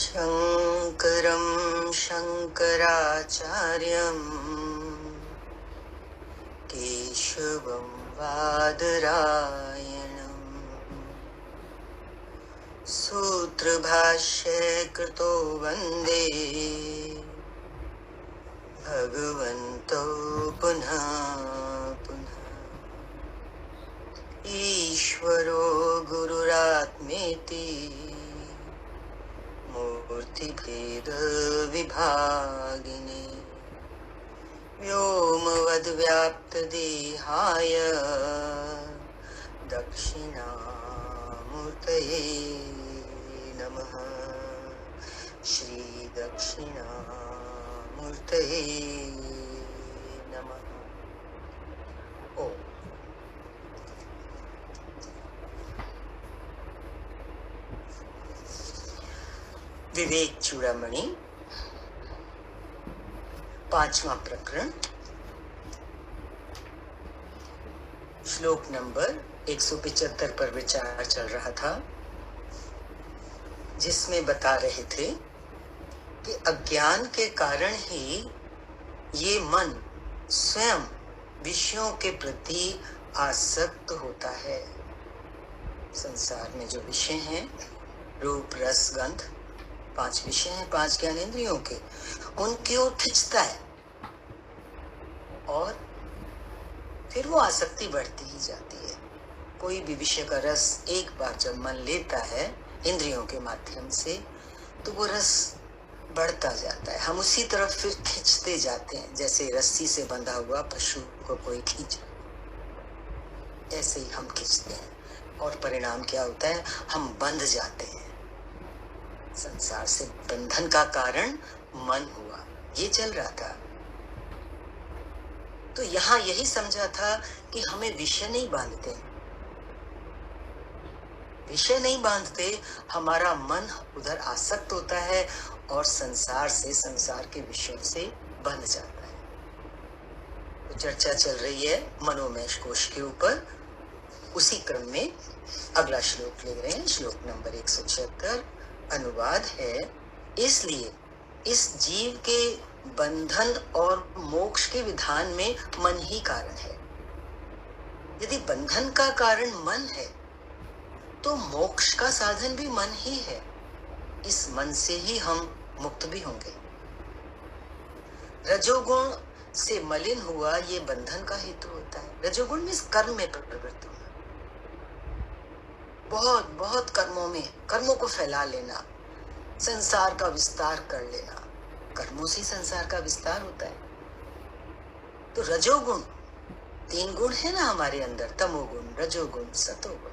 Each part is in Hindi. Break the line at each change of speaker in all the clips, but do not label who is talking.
शङ्करं शङ्कराचार्यं केशवं बादरायणं सूत्रभाष्ये कृतो वन्दे भगवन्तो पुनः पुनः। ईश्वरो गुरुरात्मेति मूर्तिभेद विभागिने व्योमवद्व्याप्तदेहाय दक्षिणामूर्तये नमः। श्री दक्षिणामूर्तये नमः। ओम। विवेक चूड़ामणि, 5वां प्रकरण, श्लोक नंबर 175 पर विचार चल रहा था, जिसमें बता रहे थे कि अज्ञान के कारण ही ये मन स्वयं विषयों के प्रति आसक्त होता है। संसार में जो विषय हैं, रूप रस गंध, 5 विषय हैं, 5 ज्ञानेंद्रियों के, उनकी ओर खिंचता है और फिर वो आसक्ति बढ़ती ही जाती है। कोई भी विषय का रस एक बार जब मन लेता है इंद्रियों के माध्यम से, तो वो रस बढ़ता जाता है। हम उसी तरफ फिर खींचते जाते हैं, जैसे रस्सी से बंधा हुआ पशु को कोई खींच, ऐसे ही हम खींचते हैं और परिणाम क्या होता है, हम बंध जाते हैं। संसार से बंधन का कारण मन हुआ, ये चल रहा था। तो यहाँ यही समझा था कि हमें विषय नहीं बांधते, विषय नहीं बांधते, हमारा मन उधर आसक्त होता है और संसार से, संसार के विषयों से बंध जाता है। तो चर्चा चल रही है मनोमय कोश के ऊपर। उसी क्रम में अगला श्लोक ले रहे हैं, श्लोक नंबर 176। अनुवाद है, इसलिए इस जीव के बंधन और मोक्ष के विधान में मन ही कारण है। यदि बंधन का कारण मन है, तो मोक्ष का साधन भी मन ही है। इस मन से ही हम मुक्त भी होंगे। रजोगुण से मलिन हुआ ये बंधन का हेतु होता है। रजोगुण में कर्म में प्रवृत्त होना, बहुत बहुत कर्मों में, कर्मों को फैला लेना, संसार का विस्तार कर लेना। कर्मों से संसार का विस्तार होता है। तो रजोगुण, 3 गुण है ना हमारे अंदर, तमोगुण, रजोगुण, सतोगुण।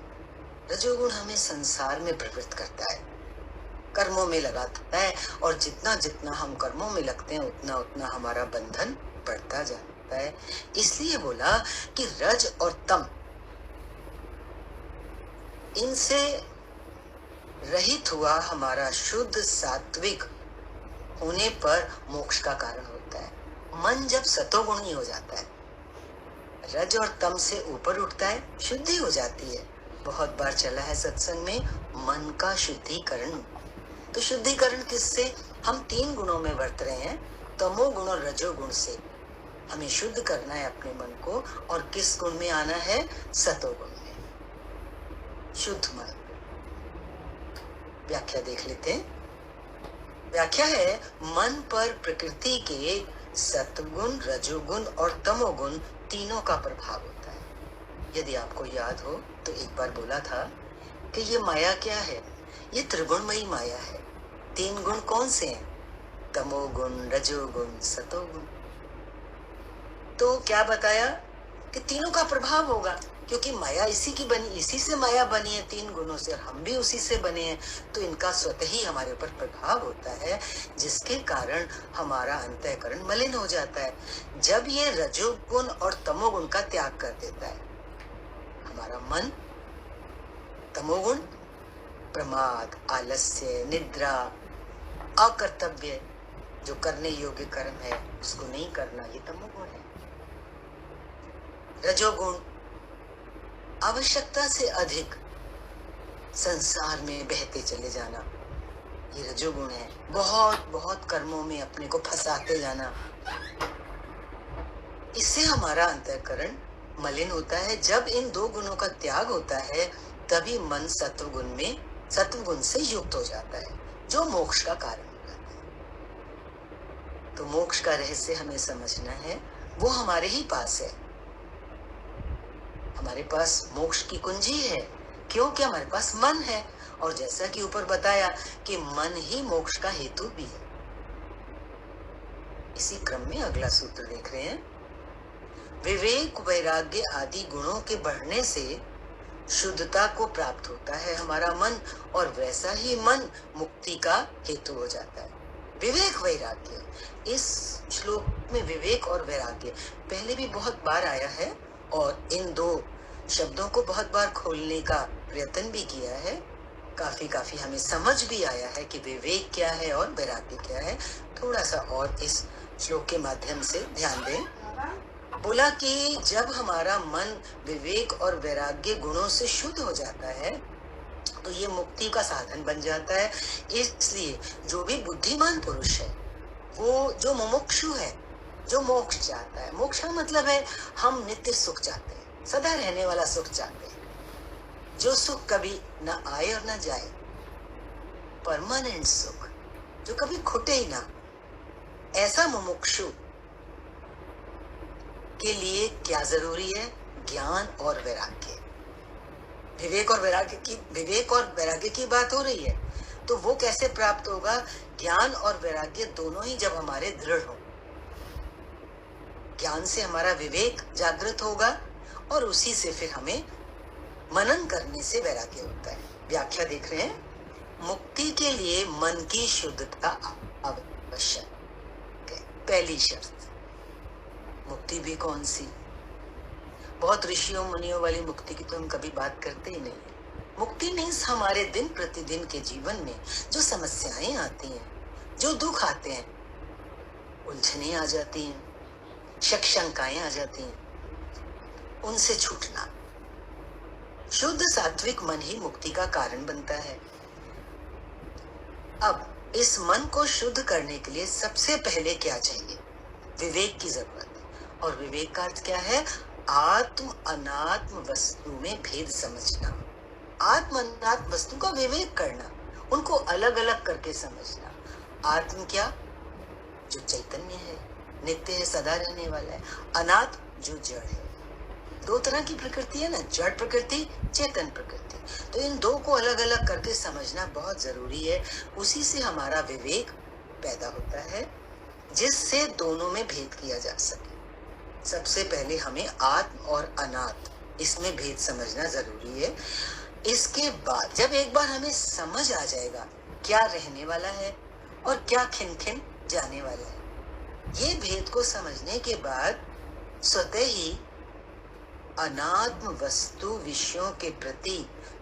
रजोगुण हमें संसार में प्रवृत्त करता है, कर्मों में लगाता है, और जितना जितना हम कर्मों में लगते हैं उतना उतना हमारा बंधन बढ़ता जाता है। इसलिए बोला कि रज और तम, इनसे रहित हुआ हमारा शुद्ध सात्विक होने पर मोक्ष का कारण होता है। मन जब सतोगुणी हो जाता है, रज और तम से ऊपर उठता है, शुद्धि हो जाती है। बहुत बार चला है सत्संग में, मन का शुद्धिकरण। तो शुद्धिकरण किससे? हम 3 गुणों में वर्त रहे हैं, तमोगुण और रजोगुण से हमें शुद्ध करना है अपने मन को। और किस गुण में आना है? सतोगुण में, शुद्ध मन। व्याख्या देख लेते हैं। व्याख्या है, मन पर प्रकृति के सत्वगुण, रजोगुण और तमोगुण तीनों का प्रभाव होता है। यदि आपको याद हो तो एक बार बोला था कि ये माया क्या है? ये त्रिगुणमयी माया है। 3 गुण कौन से हैं? तमोगुण, रजोगुण, सतोगुण। तो क्या बताया कि तीनों का प्रभाव होगा, क्योंकि माया इसी की बनी, इसी से माया बनी है, 3 गुणों से, हम भी उसी से बने हैं। तो इनका स्वतः ही हमारे ऊपर प्रभाव होता है, जिसके कारण हमारा अंतःकरण मलिन हो जाता है। जब ये रजोगुण और तमोगुण का त्याग कर देता है हमारा मन, तमोगुण प्रमाद, आलस्य, निद्रा, अकर्तव्य, जो करने योग्य कर्म है उसको नहीं करना, ये तमोगुण है। रजोगुण आवश्यकता से अधिक संसार में बहते चले जाना, ये रजोगुण है। बहुत बहुत कर्मों में अपने को फंसाते जाना, इससे हमारा अंतःकरण मलिन होता है। जब इन दो गुणों का त्याग होता है तभी मन सत्वगुण से युक्त हो जाता है, जो मोक्ष का कारण हो जाता है। तो मोक्ष का रहस्य हमें समझना है, वो हमारे ही पास है। हमारे पास मोक्ष की कुंजी है, क्योंकि हमारे पास मन है। और जैसा कि ऊपर बताया कि मन ही मोक्ष का हेतु भी है। इसी क्रम में अगला सूत्र देख रहे हैं। विवेक वैराग्य आदि गुणों के बढ़ने से शुद्धता को प्राप्त होता है हमारा मन, और वैसा ही मन मुक्ति का हेतु हो जाता है। विवेक वैराग्य, इस श्लोक में विवेक और वैराग्य पहले भी बहुत बार आया है, और इन दो शब्दों को बहुत बार खोलने का प्रयत्न भी किया है। काफी हमें समझ भी आया है कि विवेक क्या है और वैराग्य क्या है। थोड़ा सा और इस श्लोक के माध्यम से ध्यान दें। बोला कि जब हमारा मन विवेक और वैराग्य गुणों से शुद्ध हो जाता है तो ये मुक्ति का साधन बन जाता है। इसलिए जो भी बुद्धिमान पुरुष है, वो जो मुमुक्षु है, जो मोक्ष चाहता है, मोक्ष का मतलब है हम नित्य सुख चाहते हैं, सदा रहने वाला सुख चाहते हैं, जो सुख कभी न आए और न जाए, परमानेंट सुख जो कभी खुटे ही ना, ऐसा मुमुक्षु के लिए क्या जरूरी है? ज्ञान और वैराग्य। विवेक और वैराग्य की बात हो रही है, तो वो कैसे प्राप्त होगा? ज्ञान और वैराग्य दोनों ही जब हमारे दृढ़ हो। ज्ञान से हमारा विवेक जागृत होगा और उसी से फिर हमें मनन करने से वैराग्य होता है। व्याख्या देख रहे हैं। मुक्ति के लिए मन की शुद्धता आवश्यक है। पहली शर्त। मुक्ति भी कौन सी? बहुत ऋषियों मुनियों वाली मुक्ति की तो हम कभी बात करते ही नहीं। मुक्ति मीन्स हमारे दिन प्रतिदिन के जीवन में जो समस्याएं आती हैं, जो दुख आते हैं, उलझनें आ जाती हैं, शंकाएं आ जाती हैं, उनसे छूटना। शुद्ध सात्विक मन ही मुक्ति का कारण बनता है। अब इस मन को शुद्ध करने के लिए सबसे पहले क्या चाहिए? विवेक की जरूरत है। और विवेक का अर्थ क्या है? आत्म अनात्म वस्तु में भेद समझना, आत्म अनात्म वस्तु का विवेक करना, उनको अलग अलग करके समझना। आत्म क्या? जो चैतन्य है, नित्य है, सदा रहने वाला है। अनात्म जो जड़ है। दो तरह की प्रकृति है ना, जड़ प्रकृति, चेतन प्रकृति। तो इन दो को अलग अलग करके समझना बहुत जरूरी है। उसी से हमारा विवेक पैदा होता है, जिससे दोनों में भेद किया जा सके। सबसे पहले हमें आत्म और अनात्म, इसमें भेद समझना जरूरी है। इसके बाद जब एक बार हमें समझ आ जाएगा क्या रहने वाला है और क्या खिन जाने वाला है, ये भेद को समझने के बाद स्वतः ही अनात्म वस्तु विषयों के प्रति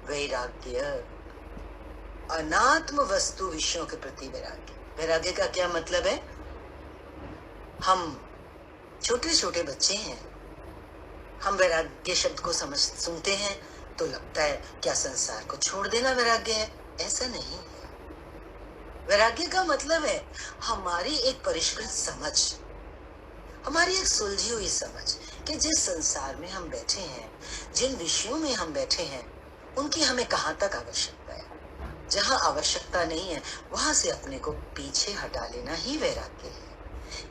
वैराग्य, अनात्म वस्तु विषयों के प्रति वैराग्य। वैराग्य का क्या मतलब है? हम छोटे छोटे बच्चे हैं, हम वैराग्य शब्द को सुनते हैं तो लगता है क्या संसार को छोड़ देना वैराग्य है? ऐसा नहीं है। वैराग्य का मतलब है हमारी एक परिष्कृत समझ, हमारी एक सुलझी हुई समझ कि जिस संसार में हम बैठे हैं, जिन विषयों में हम बैठे हैं, उनकी हमें कहाँ तक आवश्यकता है। जहाँ आवश्यकता नहीं है वहां से अपने को पीछे हटा लेना ही वैराग्य है।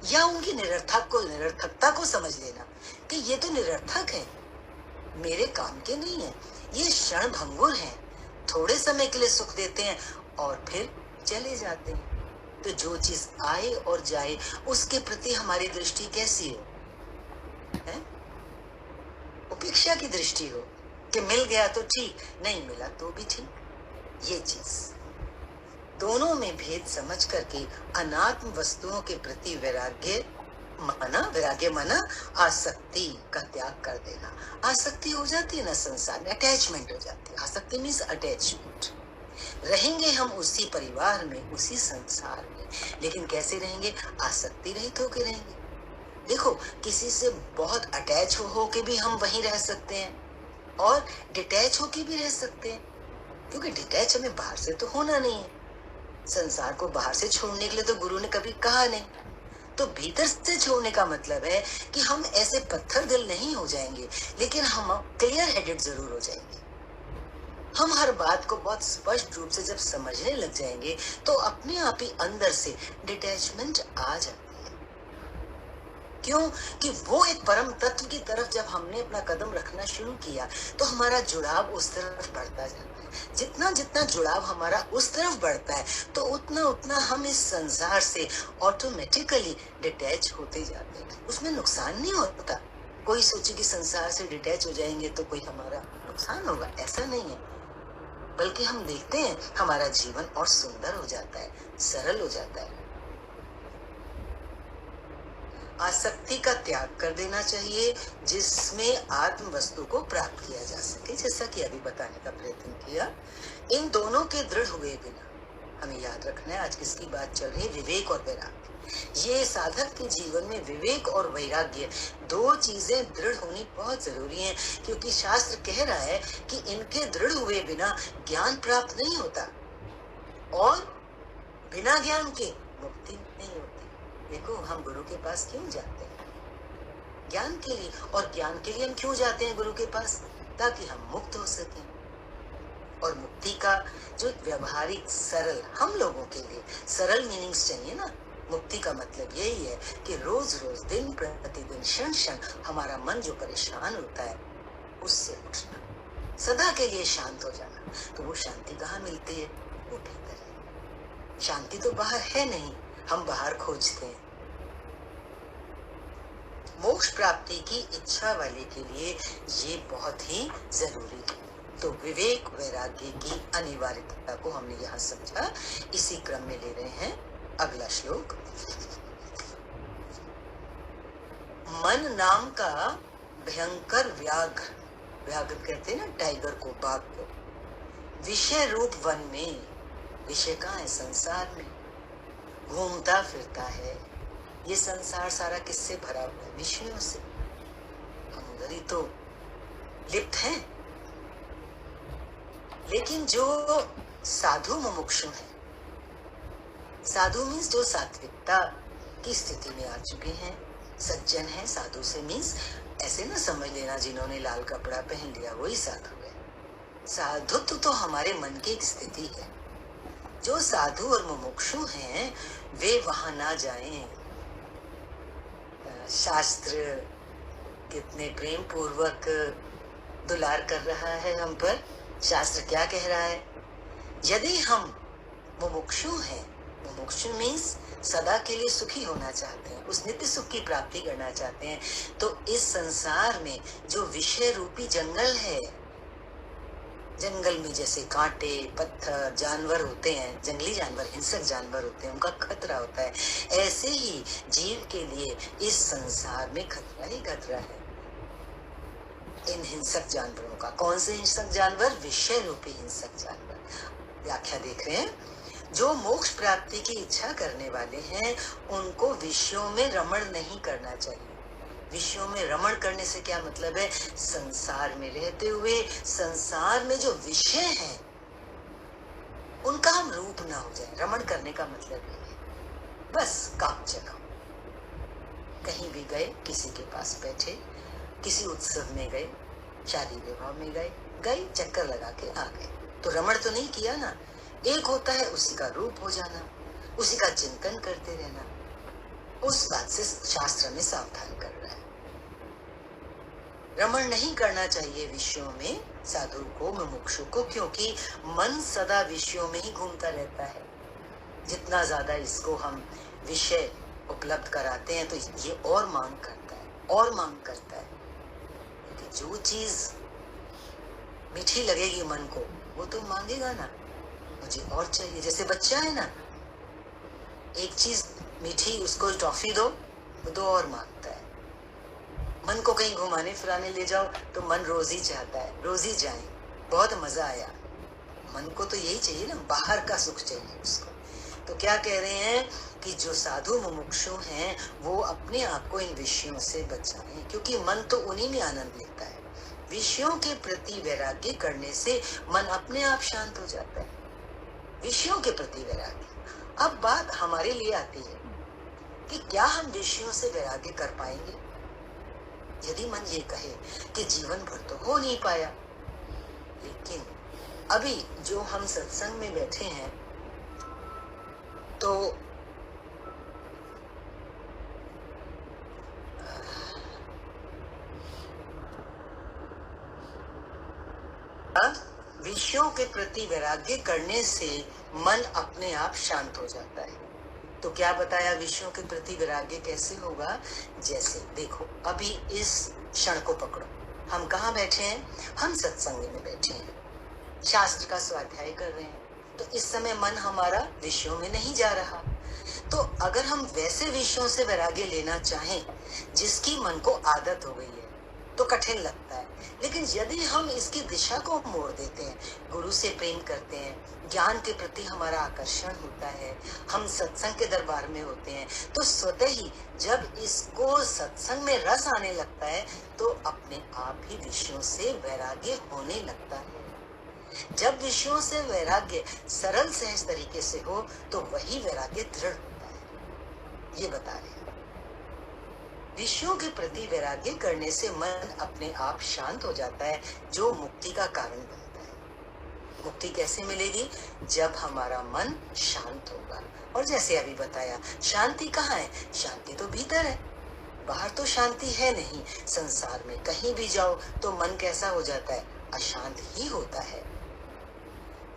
या उनकी निरर्थकता को समझ लेना कि ये तो निरर्थक है, मेरे काम के नहीं है, ये क्षण भंगुर है, थोड़े समय के लिए सुख देते हैं और फिर चले जाते हैं। तो जो चीज आए और जाए उसके प्रति हमारी दृष्टि कैसी हो? है? उपेक्षा की दृष्टि हो कि मिल गया तो ठीक, नहीं मिला तो भी ठीक। ये चीज दोनों में भेद समझ करके अनात्म वस्तुओं के प्रति वैराग्य माना आसक्ति का त्याग कर देना। आसक्ति हो जाती है ना संसार में, अटैचमेंट हो जाती है। आसक्ति मीन्स अटैचमेंट। रहेंगे हम उसी परिवार में, उसी संसार में, लेकिन कैसे रहेंगे? आसक्ति रहित होके रहेंगे। देखो, किसी से बहुत अटैच हो के भी हम वहीं रह सकते हैं और डिटैच होके भी रह सकते हैं, क्योंकि डिटैच हमें बाहर से तो होना नहीं है। संसार को बाहर से छोड़ने के लिए तो गुरु ने कभी कहा नहीं। तो भीतर से छोड़ने का मतलब है कि हम ऐसे पत्थर दिल नहीं हो जाएंगे, लेकिन हम क्लियर हेडेड जरूर हो जाएंगे। हम हर बात को बहुत स्पष्ट रूप से जब समझने लग जाएंगे तो अपने आप ही अंदर से डिटैचमेंट आ जाती है। क्यों? कि वो एक परम तत्व की तरफ जब हमने अपना कदम रखना शुरू किया तो हमारा जुड़ाव उस तरफ बढ़ता जाता है। जितना जितना जुड़ाव हमारा उस तरफ बढ़ता है तो उतना उतना हम इस संसार से ऑटोमेटिकली डिटैच होते जाते हैं। उसमें नुकसान नहीं होता। कोई सोचे कि संसार से डिटैच हो जाएंगे तो कोई हमारा नुकसान होगा, ऐसा नहीं है। बल्कि हम देखते हैं हमारा जीवन और सुंदर हो जाता है, सरल हो जाता है। आसक्ति का त्याग कर देना चाहिए जिसमें आत्म वस्तु को प्राप्त किया जा सके, जैसा कि अभी बताने का प्रयत्न किया। इन दोनों के दृढ़ हुए बिना, हमें याद रखना है आज किसकी बात चल रही है, विवेक और वैराग्य। ये साधक के जीवन में विवेक और वैराग्य दो चीजें दृढ़ होनी बहुत जरूरी हैं, क्योंकि शास्त्र कह रहा है कि इनके दृढ़ हुए बिना ज्ञान प्राप्त नहीं होता और बिना ज्ञान के मुक्ति नहीं होती। देखो हम गुरु के पास क्यों जाते हैं? ज्ञान के लिए। और ज्ञान के लिए हम क्यों जाते हैं गुरु के पास? ताकि हम मुक्त हो सकें। और मुक्ति का जो व्यवहारिक सरल, हम लोगों के लिए सरल मीनिंग्स चाहिए ना। मुक्ति का मतलब यही है कि रोज रोज दिन प्रतिदिन क्षण क्षण हमारा मन जो परेशान होता है उससे उठना, सदा के लिए शांत हो जाना। तो वो शांति कहाँ मिलती है? वो भीतर है। शांति तो बाहर है नहीं, हम बाहर खोजते हैं। मोक्ष प्राप्ति की इच्छा वाले के लिए ये बहुत ही जरूरी है। तो विवेक वैराग्य की अनिवार्यता को हमने यहाँ समझा। इसी क्रम में ले रहे हैं अगला श्लोक। मन नाम का भयंकर व्याघ्र, व्याघ्र कहते हैं ना टाइगर को, बाघ को, विषय रूप वन में, विषय कहाँ है? संसार में घूमता फिरता है। ये संसार सारा किससे भरा हुआ है? विषयों से। हम उधर ही तो लिप्त हैं। लेकिन जो साधु मुमुक्षु हैं, साधु मीन्स जो सात्विकता की स्थिति में आ चुके हैं, सज्जन है। साधु से मीन्स ऐसे ना समझ लेना जिन्होंने लाल कपड़ा पहन लिया वही साधु है। साधुत्व तो हमारे मन की एक स्थिति है। जो साधु और मुमुक्षु हैं वे वहां ना जाएं। शास्त्र कितने प्रेम पूर्वक दुलार कर रहा है हम पर। शास्त्र क्या कह रहा है? यदि हम मुमुक्षु हैं, मुमुक्षु मीन्स सदा के लिए सुखी होना चाहते हैं, उस नित्य सुख की प्राप्ति करना चाहते हैं, तो इस संसार में जो विषय रूपी जंगल है, जंगल में जैसे कांटे पत्थर जानवर होते हैं, जंगली जानवर, हिंसक जानवर होते हैं, उनका खतरा होता है, ऐसे ही जीव के लिए इस संसार में खतरा ही खतरा है इन हिंसक जानवरों का। कौन से हिंसक जानवर? विषय रूपी हिंसक जानवर। व्याख्या देख रहे हैं। जो मोक्ष प्राप्ति की इच्छा करने वाले हैं उनको विषयों में रमण नहीं करना चाहिए। विषयों में रमण करने से क्या मतलब है? संसार में रहते हुए संसार में जो विषय हैं उनका हम रूप ना हो जाए। रमण करने का मतलब ये है बस काम चलाओ। कहीं भी गए, किसी के पास बैठे, किसी उत्सव में गए, शादी विवाह में गए, चक्कर लगा के आ गए, तो रमण तो नहीं किया ना। एक होता है उसी का रूप हो जाना, उसी का चिंतन करते रहना। उस बात से शास्त्र में सावधान कर रहा है। रमण नहीं करना चाहिए विषयों में साधु को, मुमुक्षु को, क्योंकि मन सदा विषयों में ही घूमता रहता है। जितना ज्यादा इसको हम विषय उपलब्ध कराते हैं तो ये और मांग करता है, और मांग करता है। कि जो चीज मीठी लगेगी मन को वो तो मांगेगा ना, मुझे और चाहिए। जैसे बच्चा है ना, एक चीज मीठी, उसको टॉफी दो तो और मांगता है। मन को कहीं घुमाने फिराने ले जाओ तो मन रोज ही चाहता है, रोज ही जाए, बहुत मजा आया। मन को तो यही चाहिए ना, बाहर का सुख चाहिए उसको। तो क्या कह रहे हैं कि जो साधु मुमुक्षु हैं वो अपने आप को इन विषयों से बचाएं, क्योंकि मन तो उन्हीं में आनंद लेता है। विषयों के प्रति वैराग्य करने से मन अपने आप शांत हो जाता है। विषयों के प्रति वैराग्य, अब बात हमारे लिए आती है कि क्या हम विषयों से वैराग्य कर पाएंगे? यदि मन ये कहे कि जीवन भर तो हो नहीं पाया, लेकिन अभी जो हम सत्संग में बैठे हैं तो विषयों के प्रति वैराग्य करने से मन अपने आप शांत हो जाता है। तो क्या बताया विषयों के प्रति वैराग्य कैसे होगा? जैसे देखो, अभी इस क्षण को पकड़ो, हम कहाँ बैठे हैं? हम सत्संग में बैठे हैं, शास्त्र का स्वाध्याय कर रहे हैं। तो इस समय मन हमारा विषयों में नहीं जा रहा। तो अगर हम वैसे विषयों से वैराग्य लेना चाहें जिसकी मन को आदत हो गई है तो कठिन लगता है। लेकिन यदि हम इसकी दिशा को मोड़ देते हैं, गुरु से प्रेम करते हैं, ज्ञान के प्रति हमारा आकर्षण होता है, हम सत्संग के दरबार में होते हैं, तो स्वतः ही जब इसको सत्संग में रस आने लगता है तो अपने आप ही विषयों से वैराग्य होने लगता है। जब विषयों से वैराग्य सरल सहज तरीके से हो तो वही वैराग्य दृढ़ होता है। ये बता रहे हैं, विषयों के प्रति वैराग्य करने से मन अपने आप शांत हो जाता है, जो मुक्ति का कारण बनता है। मुक्ति कैसे मिलेगी? जब हमारा मन शांत होगा। और जैसे अभी बताया, शांति कहाँ है? शांति तो भीतर है, बाहर तो शांति है नहीं। संसार में कहीं भी जाओ तो मन कैसा हो जाता है? अशांत ही होता है,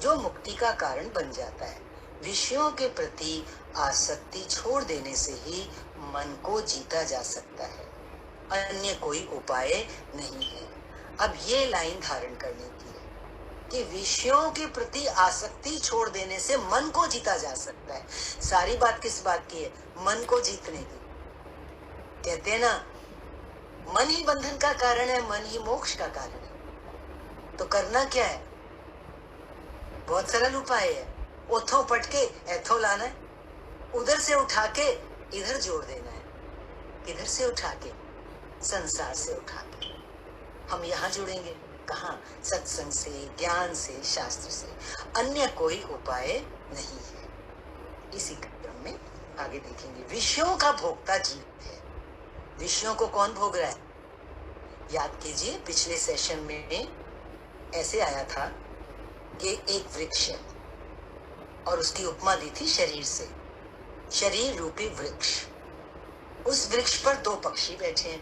जो मुक्ति का कारण बन जाता है। विषयों के प्रति आसक्ति छोड़ देने से ही मन को जीता जा सकता है, अन्य कोई उपाय नहीं है। अब ये लाइन धारण करने की है कि विषयों के प्रति आसक्ति छोड़ देने से मन को जीता जा सकता है। सारी बात किस बात की है? मन को जीतने की। कहते हैं ना, मन ही बंधन का कारण है, मन ही मोक्ष का कारण है। तो करना क्या है? बहुत सरल उपाय है। उथों पटके ऐथों लाना है, उधर से उठा के इधर जोड़ देना है। किधर से उठा के? संसार से उठा के। हम यहाँ जुड़ेंगे कहाँ? सत्संग से, ज्ञान से, शास्त्र से। अन्य कोई उपाय नहीं है। इसी क्रम में आगे देखेंगे, विषयों का भोक्ता जीव है। विषयों को कौन भोग रहा है? याद कीजिए, पिछले सेशन में ऐसे आया था कि एक वृक्ष है और उसकी उपमा दी थी शरीर से, शरीर रूपी वृक्ष। उस वृक्ष पर दो पक्षी बैठे हैं,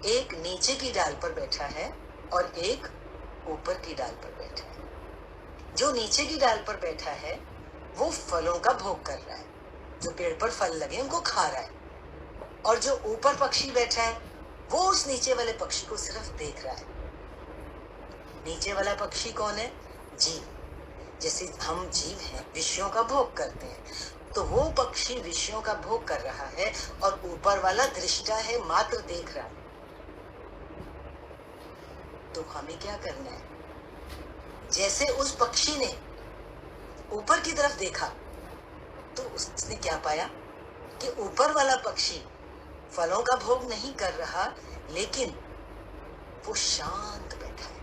एक नीचे की डाल पर बैठा है और एक ऊपर की डाल पर बैठा है। जो नीचे की डाल पर बैठा है वो फलों का भोग कर रहा है, जो पेड़ पर फल लगे उनको खा रहा है, और जो ऊपर पक्षी बैठा है वो उस नीचे वाले पक्षी को सिर्फ देख रहा है। नीचे वाला पक्षी कौन है? जीव। जैसे हम जीव हैं, विषयों का भोग करते हैं, तो वो पक्षी विषयों का भोग कर रहा है और ऊपर वाला दृष्टा है, मात्र देख रहा है। तो हमें क्या करना है? जैसे उस पक्षी ने ऊपर की तरफ देखा तो उसने क्या पाया कि ऊपर वाला पक्षी फलों का भोग नहीं कर रहा, लेकिन वो शांत बैठा है।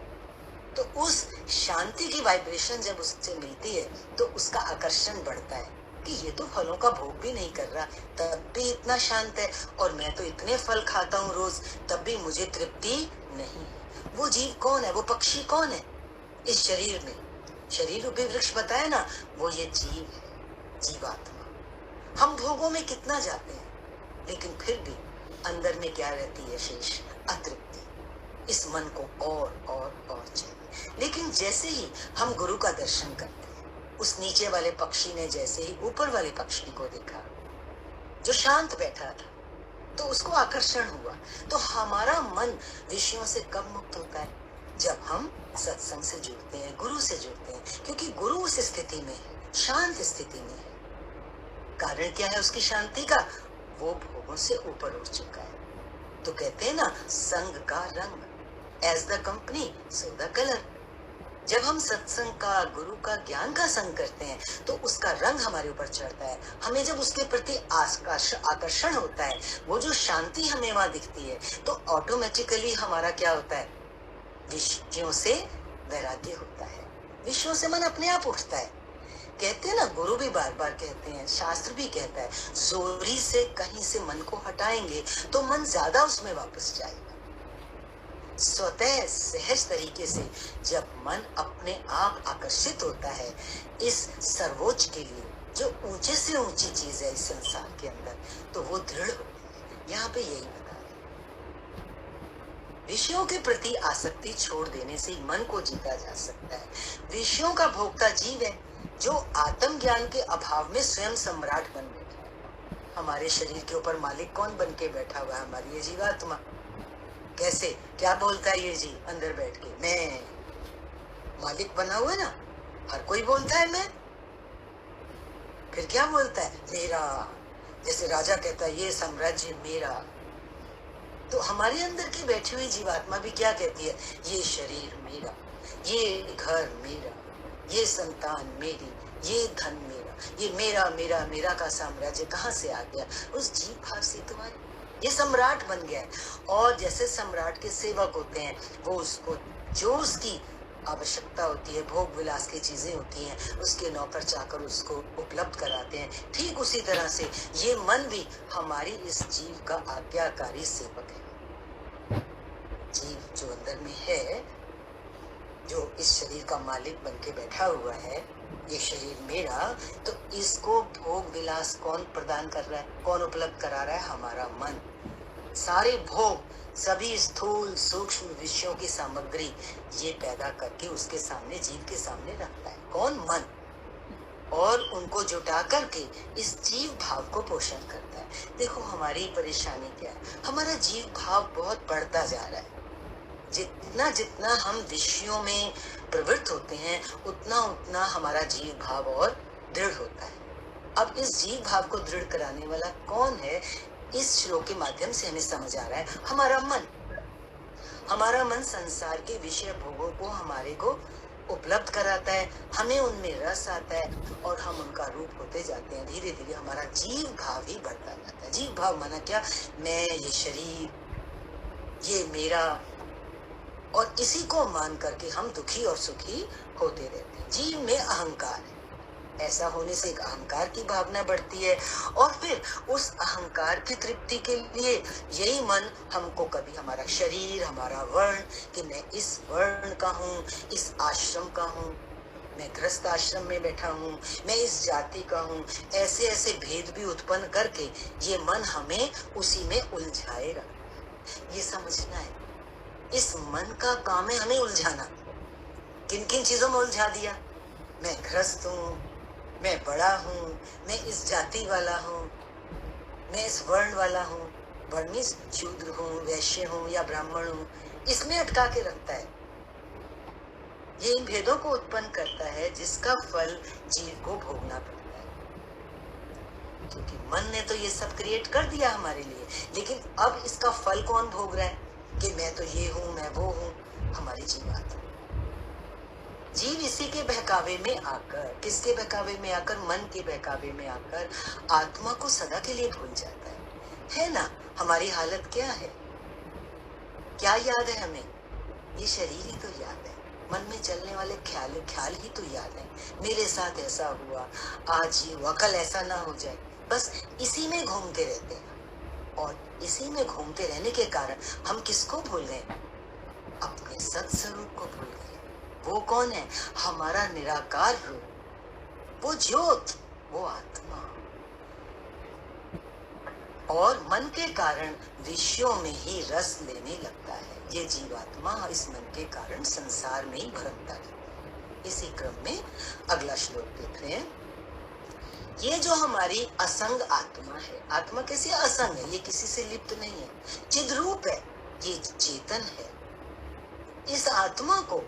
तो उस शांति की वाइब्रेशन जब उससे मिलती है तो उसका आकर्षण बढ़ता है कि ये तो फलों का भोग भी नहीं कर रहा, तब भी इतना शांत है, और मैं तो इतने फल खाता हूँ रोज, तब भी मुझे तृप्ति नहीं है। वो जीव कौन है? वो पक्षी कौन है? इस शरीर में शरीर रूपी वृक्ष बताया ना, वो ये जीव है, जीवात्मा। हम भोगों में कितना जाते हैं, लेकिन फिर भी अंदर में क्या रहती है शेष? अतृप्ति। इस मन को और चाहिए। लेकिन जैसे ही हम गुरु का दर्शन करते हैं, उस नीचे वाले पक्षी ने जैसे ही ऊपर वाले पक्षी को देखा जो शांत बैठा था, तो उसको आकर्षण हुआ। तो हमारा मन विषयों से कब मुक्त होता है? जब हम सत्संग से जुड़ते हैं, गुरु से जुड़ते हैं, क्योंकि गुरु उस स्थिति में है, शांत स्थिति में है। कारण क्या है उसकी शांति का? वो भोगों से ऊपर उठ चुका है। तो कहते हैं ना, संग का रंग, as the company so the colour. जब हम सत्संग का, गुरु का, ज्ञान का संग करते हैं तो उसका रंग हमारे ऊपर चढ़ता है। हमें जब उसके प्रति आकर्षण होता है, वो जो शांति हमें वहां दिखती है, तो ऑटोमेटिकली हमारा क्या होता है? विषयों से वैराग्य होता है, विषयों से मन अपने आप उठता है। कहते हैं ना, गुरु भी बार बार कहते हैं, शास्त्र भी कहता है, जोरी से कहीं से मन को हटाएंगे तो मन ज्यादा उसमें वापस जाएगा। स्वतः सहज तरीके से जब मन अपने आप आकर्षित होता है इस सर्वोच्च के लिए, जो ऊंचे से ऊंची चीज है इस संसार के अंदर, तो वो दृढ़ होती है। यहाँ पे यही बता रहे, विषयों के प्रति आसक्ति छोड़ देने से मन को जीता जा सकता है। विषयों का भोक्ता जीव है जो आत्मज्ञान के अभाव में स्वयं सम्राट बन बैठा है। हमारे शरीर के ऊपर मालिक कौन बन के बैठा हुआ है? हमारी ये जीवात्मा। कैसे, क्या बोलता है ये जी अंदर बैठ के? मैं मालिक बना हुआ है ना, हर कोई बोलता है मैं। फिर क्या बोलता है? मेरा। जैसे राजा कहता है ये साम्राज्य मेरा। तो हमारे अंदर की बैठी हुई जीवात्मा भी क्या कहती है? ये शरीर मेरा, ये घर मेरा, ये संतान मेरी, ये धन मेरा, ये मेरा मेरा मेरा का साम्राज्य कहाँ से आ गया? उस जीव भाव से तुम्हारे ये सम्राट बन गया है। और जैसे सम्राट के सेवक होते हैं, वो उसको जो उसकी आवश्यकता होती है, भोग विलास की चीजें होती हैं, उसके नौकर चाकर उसको उपलब्ध कराते हैं। ठीक उसी तरह से ये मन भी हमारी इस जीव का आज्ञाकारी सेवक है। जीव जो अंदर में है, जो इस शरीर का मालिक बन के बैठा हुआ है, ये शरीर मेरा, तो इसको भोग विलास कौन प्रदान कर रहा है? कौन उपलब्ध करा रहा है? हमारा मन। सारे भोग, सभी स्थूल सूक्ष्म विषयों की सामग्री ये पैदा करके उसके सामने, जीव के सामने रखता है। कौन? मन। और उनको जुटा करके इस जीव भाव को पोषण करता है। देखो हमारी परेशानी क्या है, हमारा जीव भाव बहुत बढ़ता जा रहा है। जितना जितना हम विषयों में प्रवृत्त होते हैं, उतना उतना हमारा जीव भाव और दृढ़ होता है। अब इस जीव भाव को दृढ़ कराने वाला कौन है? इस श्लोक के माध्यम से हमें समझ आ रहा है, हमारा मन। हमारा मन संसार के विषय भोगों को हमारे को उपलब्ध कराता है, हमें उनमें रस आता है और हम उनका रूप होते जाते हैं। धीरे धीरे हमारा जीव भाव ही बढ़ता जाता है। जीव भाव माना क्या? मैं, ये शरीर, ये मेरा, और इसी को मान करके हम दुखी और सुखी होते रहते हैं। जीव में अहंकार है, ऐसा होने से एक अहंकार की भावना बढ़ती है और फिर उस अहंकार की तृप्ति के लिए यही मन हमको कभी हमारा शरीर, हमारा वर्ण, कि मैं इस वर्ण का हूँ, इस आश्रम का हूँ, मैं गृहस्थ आश्रम में बैठा हूँ, मैं इस जाति का हूँ, ऐसे ऐसे भेद भी उत्पन्न करके ये मन हमें उसी में उलझाएगा। ये समझना है, इस मन का काम है हमें उलझाना। किन किन चीजों में उलझा दिया? मैं गृहस्थ हूँ, मैं बड़ा हूँ, मैं इस जाति वाला हूँ, मैं इस वर्ण वाला हूँ, वर्ण शूद्र हूँ, वैश्य हूँ या ब्राह्मण हूँ, इसमें अटका के रखता है। ये इन भेदों को उत्पन्न करता है जिसका फल जीव को भोगना पड़ता है, क्योंकि मन ने तो ये सब क्रिएट कर दिया हमारे लिए। लेकिन अब इसका फल कौन भोग रहा है? कि मैं तो ये हूँ, मैं वो हूँ, हमारी जीवात्मा। जीव इसी के बहकावे में आकर, किसके बहकावे में आकर? मन के बहकावे में आकर आत्मा को सदा के लिए भूल जाता है ना? हमारी हालत क्या है? क्या याद है हमें? ये शरीर ही तो याद है, मन में चलने वाले ख्याल ही तो याद है। मेरे साथ ऐसा हुआ, आज ये हुआ, कल ऐसा ना हो जाए, बस इसी में घूमते रहते हैं। और इसी में घूमते रहने के कारण हम किसको भूल गए? अपने सत्स्वरूप को भूल गए। वो कौन है? हमारा निराकार रूप, वो ज्योत, वो आत्मा। और मन के कारण विषयों में ही रस लेने लगता है। ये जीवात्मा इस मन के कारण संसार में ही भटकता है। इसी क्रम में अगला श्लोक देख रहे हैं। ये जो हमारी असंग आत्मा है, आत्मा कैसी असंग है? ये किसी से लिप्त नहीं है, चिद्रूप है, ये चेतन है। इस आत्मा को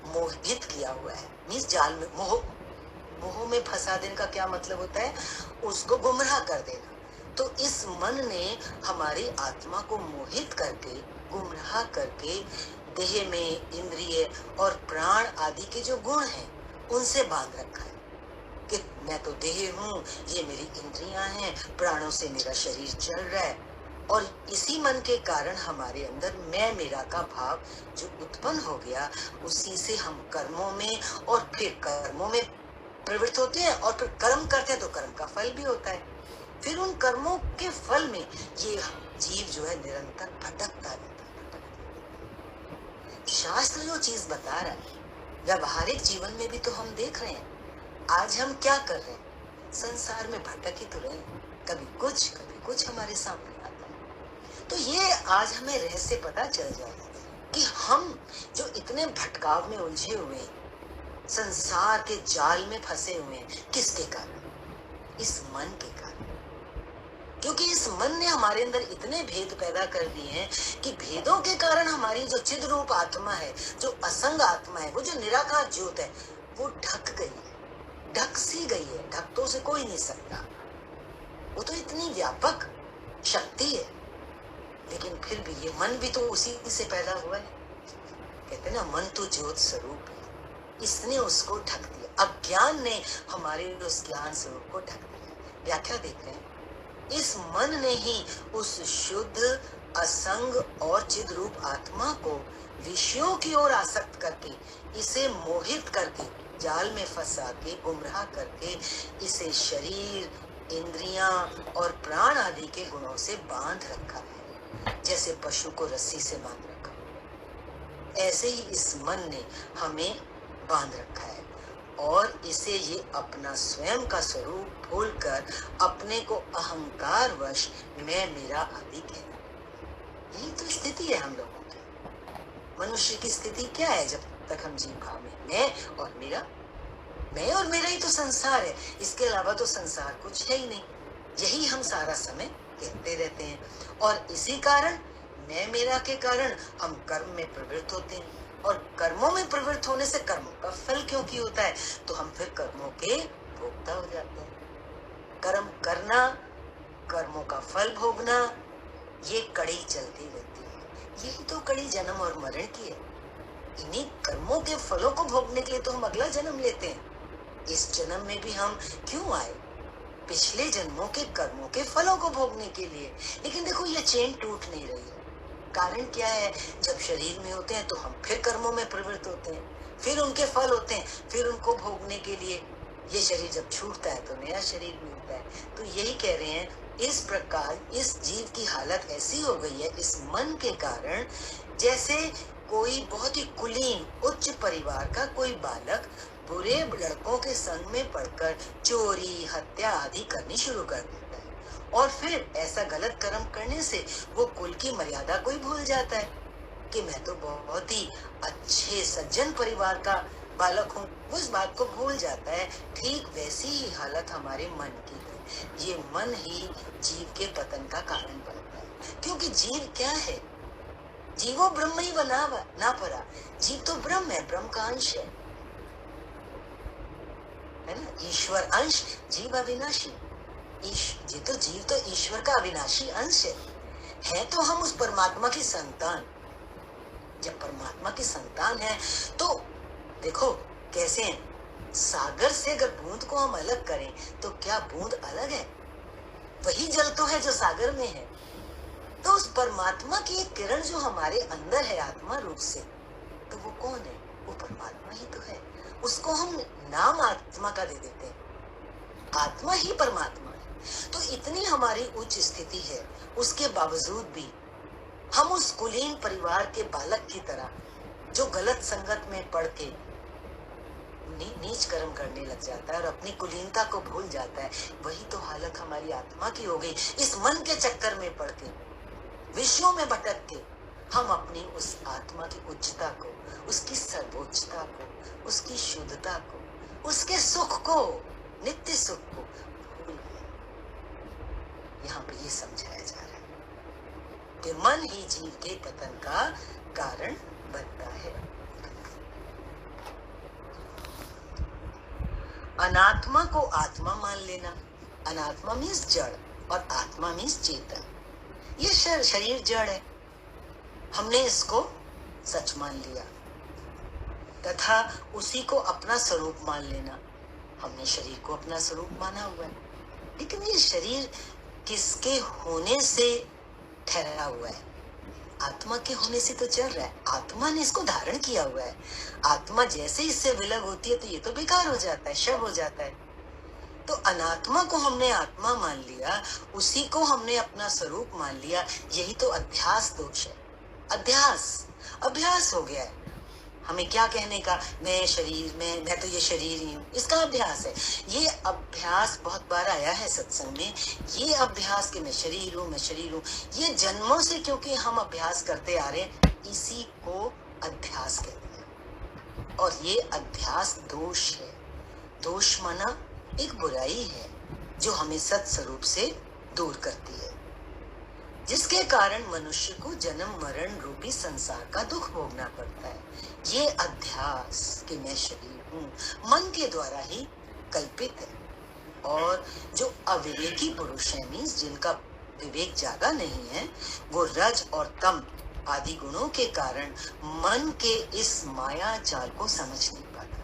मोहित किया हुआ है, मीन्स जाल में, मोह में फंसा देने का क्या मतलब होता है? उसको गुमराह कर देना। तो इस मन ने हमारी आत्मा को मोहित करके, गुमराह करके, देह में इंद्रिय और प्राण आदि के जो गुण हैं उनसे बांध रखा है कि मैं तो देह हूँ, ये मेरी इंद्रियां हैं, प्राणों से मेरा शरीर चल रहा है। और इसी मन के कारण हमारे अंदर मैं मेरा का भाव जो उत्पन्न हो गया, उसी से हम कर्मों में और फिर कर्मों में प्रवृत्त होते हैं और फिर कर्म करते हैं तो कर्म का फल भी होता है। फिर उन कर्मों के फल में ये जीव जो है निरंतर भटकता रहता है। शास्त्र जो चीज बता रहा है व्यावहारिक जीवन में भी तो हम देख रहे हैं। आज हम क्या कर रहे हैं? संसार में भटक ही तो रहे हैं, कभी कुछ हमारे सामने आता है। तो ये आज हमें रहस्य पता चल जाएगा कि हम जो इतने भटकाव में उलझे हुए हैं, संसार के जाल में फंसे हुए हैं, किसके कारण? इस मन के कारण। क्योंकि इस मन ने हमारे अंदर इतने भेद पैदा कर दिए हैं कि भेदों के कारण हमारी जो चिद रूप आत्मा है, जो असंग आत्मा है, वो जो निराकार ज्योत है, वो ढक गई है, ढक सी गई है। ढक तो उसे कोई नहीं सकता, वो तो इतनी व्यापक शक्ति है। लेकिन फिर भी ये मन भी तो उसी से पैदा हुआ है। कहते हैं ना, मन तो ज्योत स्वरूप है, इसने उसको ढक दिया। अज्ञान ने हमारे उस ज्ञान स्वरूप को ढक दिया। व्याख्या देख रहे हैं, इस मन ने ही उस शुद्ध असंग और चिद रूप आत्मा को विषयों की ओर आसक्त करके, इसे मोहित करके, जाल में फंसा के, गुमराह करके, इसे शरीर, इंद्रियां और प्राण आदि के गुणों से बांध रखा है। जैसे पशु को रस्सी से बांध रखा, ऐसे ही इस मन ने हमें बांध रखा है और इसे ये अपना स्वयं का स्वरूप भूलकर अपने को अहंकारवश मैं मेरा आदि कहना। यही तो स्थिति है हम लोगों की। मनुष्य की स्थिति क्या है? जब तक हम जीव भाव में मैं और मेरा ही तो संसार है, इसके अलावा तो संसार कुछ है ही नहीं। यही हम सारा समय कहते रहते हैं और इसी कारण मैं मेरा के कारण हम कर्म में प्रवृत्त होते हैं और कर्मों में प्रवृत्त होने से कर्मों का फल क्योंकि होता है, तो हम फिर कर्मों के भोक्ता हो जाते हैं। कर्म करना, कर्मों का फल भोगना, ये कड़ी चलती रहती है। यही तो कड़ी जन्म और मरण की है। इन्हीं कर्मों के फलों को भोगने के लिए तो हम अगला जन्म लेते हैं। इस जन्म में भी हम क्यों आए? पिछले जन्मों के कर्मों के फलों को भोगने के लिए। लेकिन देखो, ये चेन टूट नहीं रही है। कारण क्या है? जब शरीर में होते हैं तो हम फिर कर्मों में प्रवृत्त होते हैं, फिर उनके फल होते हैं, फिर उनको भोगने के लिए ये शरीर जब छूटता है तो नया शरीर मिलता है। तो यही कह रहे हैं, इस प्रकार इस जीव की हालत ऐसी हो गई है इस मन के कारण, जैसे कोई बहुत ही कुलीन उच्च परिवार का कोई बालक बुरे लड़कों के संग में पड़कर चोरी, हत्या आदि करनी शुरू कर देता है और फिर ऐसा गलत कर्म करने से वो कुल की मर्यादा को ही भूल जाता है कि मैं तो बहुत ही अच्छे सज्जन परिवार का बालक हूँ। वो इस बात को भूल जाता है। ठीक वैसी ही हालत हमारे मन की है। ये मन ही जीव के पतन का कारण बनता है। क्योंकि जीव क्या है? जीवो ब्रह्म ही बना ना परा। जीव तो ब्रह्म है, ब्रह्म का अंश है ना? ईश्वर अंश, जीव अविनाशी। जीव तो ईश्वर का अविनाशी अंश है तो हम उस परमात्मा की संतान। जब परमात्मा की संतान है तो देखो कैसे हैं? सागर से अगर बूंद को हम अलग करें तो क्या बूंद अलग है? वही जल तो है जो सागर में है। तो उस परमात्मा की एक किरण जो हमारे अंदर है आत्मा रूप से, तो वो कौन है? वो परमात्मा ही तो है। उसको हम नाम आत्मा का दे देते हैं। आत्मा ही परमात्मा है। तो इतनी हमारी उच्च स्थिति है, उसके बावजूद भी हम उस कुलीन परिवार के बालक की तरह जो गलत संगत में पड़ के नीच कर्म करने लग जाता है और अपनी कुलीनता को भूल जाता है, वही तो हालत हमारी आत्मा की हो गई। इस मन के चक्कर में पड़ के, विषयों में भटक के हम अपनी उस आत्मा की उच्चता को, उसकी सर्वोच्चता को, उसकी शुद्धता को, उसके सुख को, नित्य सुख को भूल गए। यहाँ पे ये समझाया जा रहा है कि मन ही जीव के पतन का कारण बनता है। अनात्मा को आत्मा मान लेना। अनात्मा मीन्स जड़ और आत्मा मीन्स चेतन। ये शरीर जड़ है, हमने इसको सच मान लिया, तथा उसी को अपना स्वरूप मान लेना। हमने शरीर को अपना स्वरूप माना हुआ है, लेकिन ये शरीर किसके होने से ठहरा हुआ है? आत्मा के होने से तो चल रहा है, आत्मा ने इसको धारण किया हुआ है। आत्मा जैसे इससे विलग होती है तो ये तो बेकार हो जाता है, शव हो जाता है। तो अनात्मा को हमने आत्मा मान लिया, उसी को हमने अपना स्वरूप मान लिया। यही तो अध्यास दोष है। अभ्यास हो गया है। हमें क्या कहने का, मैं शरीर में, मैं तो ये शरीर ही हूँ, इसका अभ्यास है। ये अभ्यास बहुत बार आया है सत्संग में। ये अभ्यास कि मैं शरीर हूँ, ये जन्मों से क्योंकि हम अभ्यास करते आ रहे हैं, इसी को अध्यास कहते हैं। और ये अध्यास दोष है। दोष माना एक बुराई है जो हमें सत स्वरूप से दूर करती है, जिसके कारण मनुष्य को जन्म मरण रूपी संसार का दुख भोगना पड़ता है। ये अध्यास कि मैं शरीर हूँ मन के द्वारा ही कल्पित है। और जो अविवेकी पुरुष है, मीन्स जिनका विवेक जागा नहीं है, वो रज और तम आदि गुणों के कारण मन के इस माया जाल को समझ नहीं पाता,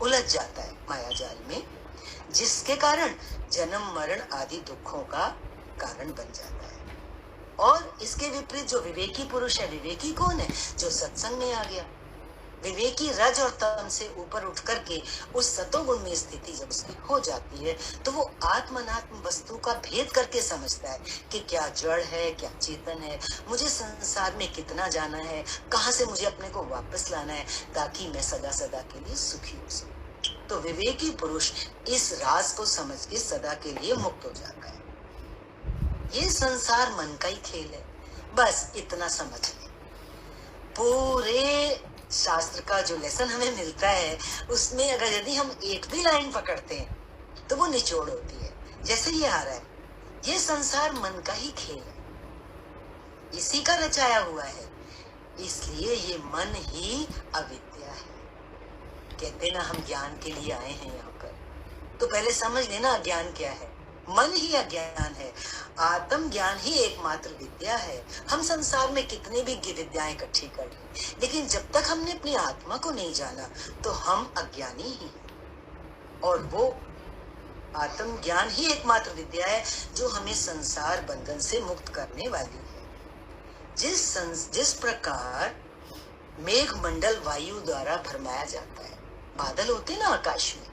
उलझ जाता है माया जाल में, जिसके कारण जन्म मरण आदि दुखों का कारण बन जाता है। और इसके विपरीत जो विवेकी पुरुष है, विवेकी कौन है? जो सत्संग में आ गया। विवेकी रज और तम से ऊपर उठ करके उस सतोगुण में स्थिति जब उसकी हो जाती है, तो वो आत्मनात्म वस्तु का भेद करके समझता है कि क्या जड़ है, क्या चेतन है, मुझे संसार में कितना जाना है, कहाँ से मुझे अपने को वापस लाना है, ताकि मैं सदा सदा के लिए सुखी हो सकूं। तो विवेकी पुरुष इस राज को समझ के सदा के लिए मुक्त हो जाता है। ये संसार मन का ही खेल है, बस इतना समझ ले। पूरे शास्त्र का जो लेसन हमें मिलता है, उसमें अगर यदि हम एक भी लाइन पकड़ते हैं तो वो निचोड़ होती है। जैसे ये आ रहा है, ये संसार मन का ही खेल है, इसी का रचाया हुआ है, इसलिए ये मन ही अविद्या है। कहते ना हम ज्ञान के लिए आए हैं यहाँ पर, तो पहले समझ लेना अज्ञान क्या है। मन ही अज्ञान है, आत्म ज्ञान ही एकमात्र विद्या है। हम संसार में कितनी भी विद्याएं इकट्ठी कर लें, लेकिन जब तक हमने अपनी आत्मा को नहीं जाना तो हम अज्ञानी ही हैं। और वो आत्म ज्ञान ही एकमात्र विद्या है जो हमें संसार बंधन से मुक्त करने वाली है। जिस प्रकार मेघ मंडल वायु द्वारा भरमाया जाता है, बादल होते ना आकाश में,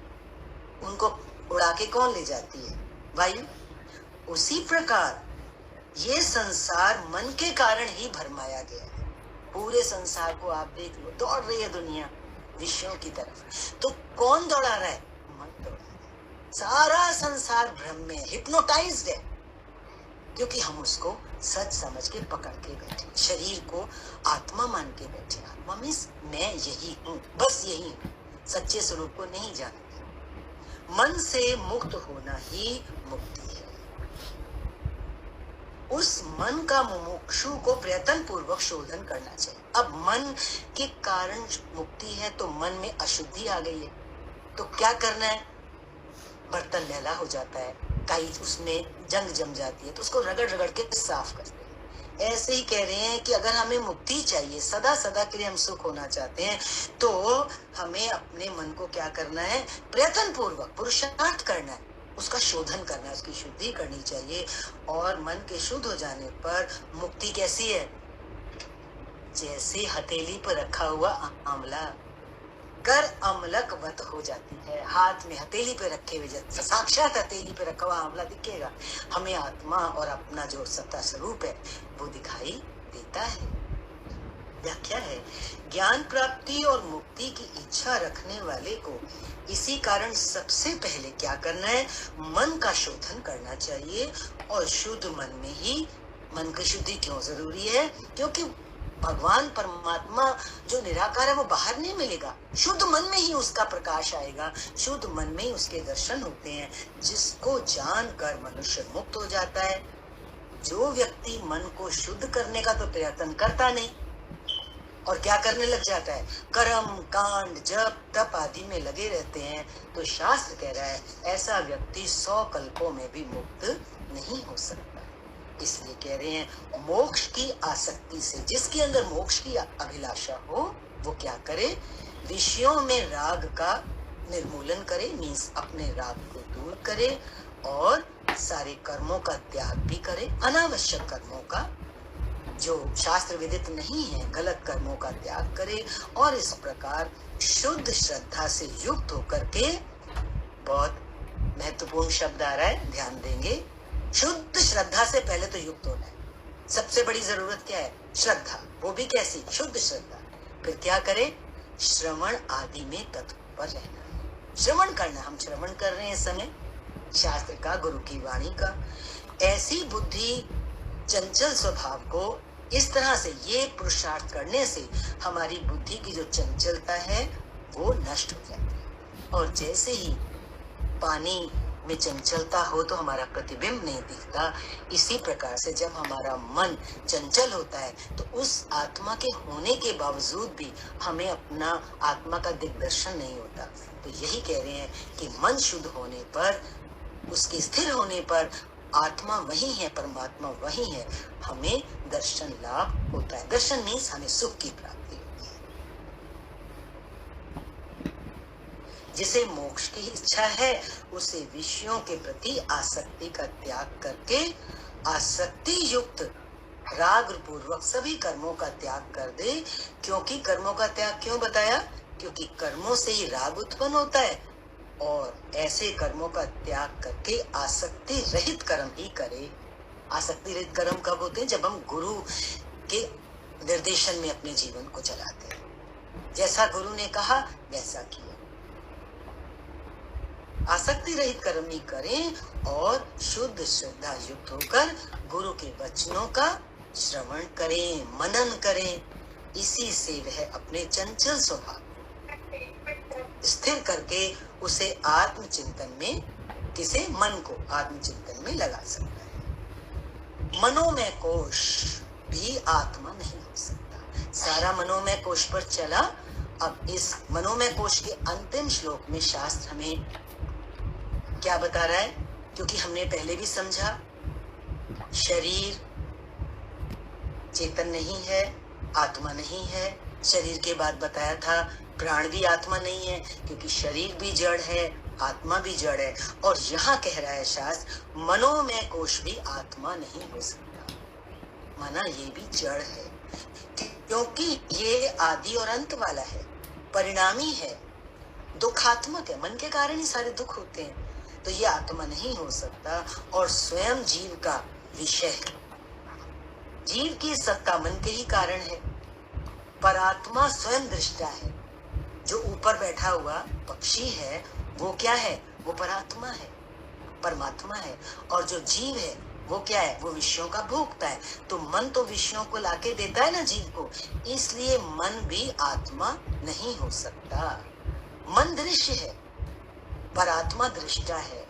उनको उड़ा के कौन ले जाती है? वायु। उसी प्रकार ये संसार मन के कारण ही भरमाया गया है। पूरे संसार को आप देख लो, दौड़ रही है दुनिया विषयों की तरफ, तो कौन दौड़ा रहा है? मन दौड़ा रहा है। सारा संसार भ्रम में हिप्नोटाइज्ड है, क्योंकि हम उसको सच समझ के पकड़ के बैठे, शरीर को आत्मा मान के बैठे। आत्मा मीन्स मैं यही हूँ, बस यही हूँ, सच्चे स्वरूप को नहीं जानते। मन से मुक्त होना ही मुक्ति है। उस मन का मुमुक्षु को प्रयत्न पूर्वक शोधन करना चाहिए। अब मन के कारण मुक्ति है तो मन में अशुद्धि आ गई है, तो क्या करना है? बर्तन मैला हो जाता है, कई उसमें जंग जम जाती है, तो उसको रगड़ रगड़ के साफ करते हैं। ऐसे ही कह रहे हैं कि अगर हमें मुक्ति चाहिए, सदा सदा के लिए हम सुख होना चाहते हैं, तो हमें अपने मन को क्या करना है? प्रयत्न पूर्वक पुरुषार्थ करना है, उसका शोधन करना है, उसकी शुद्धि करनी चाहिए। और मन के शुद्ध हो जाने पर मुक्ति कैसी है? जैसे हथेली पर रखा हुआ आंवला कर अमलकवत हो जाती है। हाथ में हथेली पे रखे हुए, साक्षात हथेली पे रखा हुआ आंवला दिखेगा, हमें आत्मा और अपना जो सत्ता स्वरूप है वो दिखाई देता है। व्याख्या है, ज्ञान प्राप्ति और मुक्ति की इच्छा रखने वाले को इसी कारण सबसे पहले क्या करना है? मन का शोधन करना चाहिए। और शुद्ध मन में ही, मन की शुद्धि क्यों जरूरी है? क्योंकि भगवान परमात्मा जो निराकार है वो बाहर नहीं मिलेगा, शुद्ध मन में ही उसका प्रकाश आएगा, शुद्ध मन में ही उसके दर्शन होते हैं, जिसको जानकर मनुष्य मुक्त हो जाता है। जो व्यक्ति मन को शुद्ध करने का तो प्रयत्न करता नहीं और क्या करने लग जाता है? कर्म कांड जप तप आदि में लगे रहते हैं, तो शास्त्र कह रहा है ऐसा व्यक्ति 100 कल्पों में भी मुक्त नहीं हो सकता। इसलिए कह रहे हैं मोक्ष की आसक्ति से, जिसके अंदर मोक्ष की अभिलाषा हो वो क्या करे? विषयों में राग का निर्मूलन करे, मीन्स अपने राग को दूर करे और सारे कर्मों का त्याग भी करे, अनावश्यक कर्मों का जो शास्त्र विदित नहीं है गलत कर्मों का त्याग करे और इस प्रकार शुद्ध श्रद्धा से युक्त होकर के, बहुत महत्वपूर्ण शब्द आ रहा है, ध्यान देंगे, शुद्ध श्रद्धा से पहले तो युक्त होना है। सबसे बड़ी जरूरत क्या है? श्रद्धा, वो भी कैसी? शुद्ध श्रद्धा। फिर क्या करे? श्रवण आदि में तत्पर रहना है, श्रवण करना। हम श्रवण कर रहे हैं इस समय शास्त्र का, गुरु की वाणी का। ऐसी बुद्धि चंचल स्वभाव को इस तरह से, ये पुरुषार्थ करने से हमारी बुद्धि की जो चंचलता है वो नष्ट हो जाती है। और जैसे ही पानी में चंचलता हो तो हमारा प्रतिबिंब नहीं दिखता, इसी प्रकार से जब हमारा मन चंचल होता है तो उस आत्मा के होने के बावजूद भी हमें अपना आत्मा का दिग्दर्शन नहीं होता। तो यही कह रहे हैं कि मन शुद्ध होने पर, उसके स्थिर होने पर आत्मा वही है, परमात्मा वही है, हमें दर्शन लाभ होता है। दर्शन मीन्स हमें सुख की प्राप्ति होती है। जिसे मोक्ष की इच्छा है उसे विषयों के प्रति आसक्ति का त्याग करके आसक्ति युक्त राग पूर्वक सभी कर्मों का त्याग कर दे। क्योंकि कर्मों का त्याग क्यों बताया? क्योंकि कर्मों से ही राग उत्पन्न होता है, और ऐसे कर्मों का त्याग करके आसक्ति रहित कर्म ही करे। आसक्ति रहित कर्म कब होते हैं? जब हम गुरु के निर्देशन में अपने जीवन को चलाते हैं, जैसा गुरु ने कहा वैसा किया। आसक्ति रहित कर्म ही करें और शुद्ध श्रद्धा युक्त होकर गुरु के वचनों का श्रवण करें, मनन करें। इसी से वह अपने चंचल स्वभाव स्थिर करके उसे आत्मचिंतन में, किसे? मन को आत्मचिंतन में लगा सकता है। मनोमय कोश भी आत्मा नहीं हो सकता। सारा मनोमय कोश पर चला। अब इस मनोमय कोश के अंतिम श्लोक में शास्त्र हमें क्या बता रहा है? क्योंकि हमने पहले भी समझा, शरीर चेतन नहीं है, आत्मा नहीं है। शरीर के बाद बताया था प्राण भी आत्मा नहीं है, क्योंकि शरीर भी जड़ है, आत्मा भी जड़ है। और यहाँ कह रहा है शास्त्र, मनोमय कोश भी आत्मा नहीं हो सकता, माना ये भी जड़ है, क्योंकि ये आदि और अंत वाला है, परिणामी है, दुखात्मक है। मन के कारण ही सारे दुख होते हैं, तो ये आत्मा नहीं हो सकता। और स्वयं जीव का विषय है, जीव की सत्ता मन के ही कारण है। पर आत्मा स्वयं दृष्टा है। जो ऊपर बैठा हुआ पक्षी है वो क्या है? वो परात्मा है, परमात्मा है। और जो जीव है वो क्या है? वो विषयों का भोगता है। तो मन तो विषयों को लाके देता है ना जीव को, इसलिए मन भी आत्मा नहीं हो सकता। मन दृश्य है पर आत्मा दृष्टा है।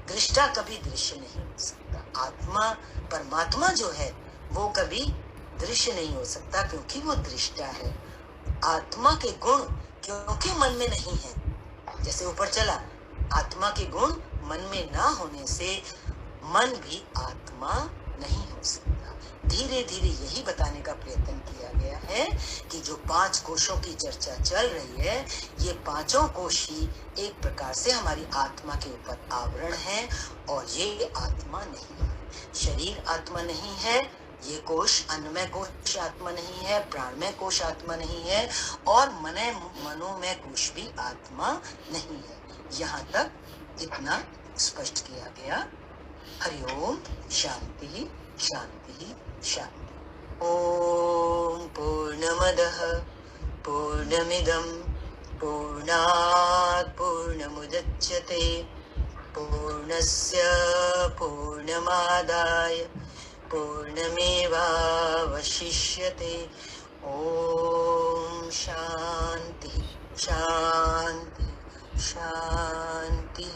दृष्टा कभी दृश्य नहीं हो सकता। आत्मा, परमात्मा जो है वो कभी दृश्य नहीं हो सकता, क्योंकि वो दृष्टा है। आत्मा के गुण क्योंकि मन में नहीं है, जैसे ऊपर चला, आत्मा के गुण मन में ना होने से मन भी आत्मा नहीं हो सकता। धीरे धीरे यही बताने का प्रयत्न किया गया है कि जो 5 कोशों की चर्चा चल रही है, ये पांचों कोश ही एक प्रकार से हमारी आत्मा के ऊपर आवरण है, और ये आत्मा नहीं है। शरीर आत्मा नहीं है, ये कोश, अन्नमय कोश आत्मा नहीं है, प्राणमय कोश आत्मा नहीं है, और मनोमय कोश भी आत्मा नहीं है। यहाँ तक इतना स्पष्ट किया गया। हरिओम। शांति शांति शांति। ओम पूर्णमदः पूर्णमिदं पूर्णात् पूर्णमुदच्यते पूर्णस्य पूर्णमादाय पूर्णमेवावशिष्यते। ओम शांति शांति शांति।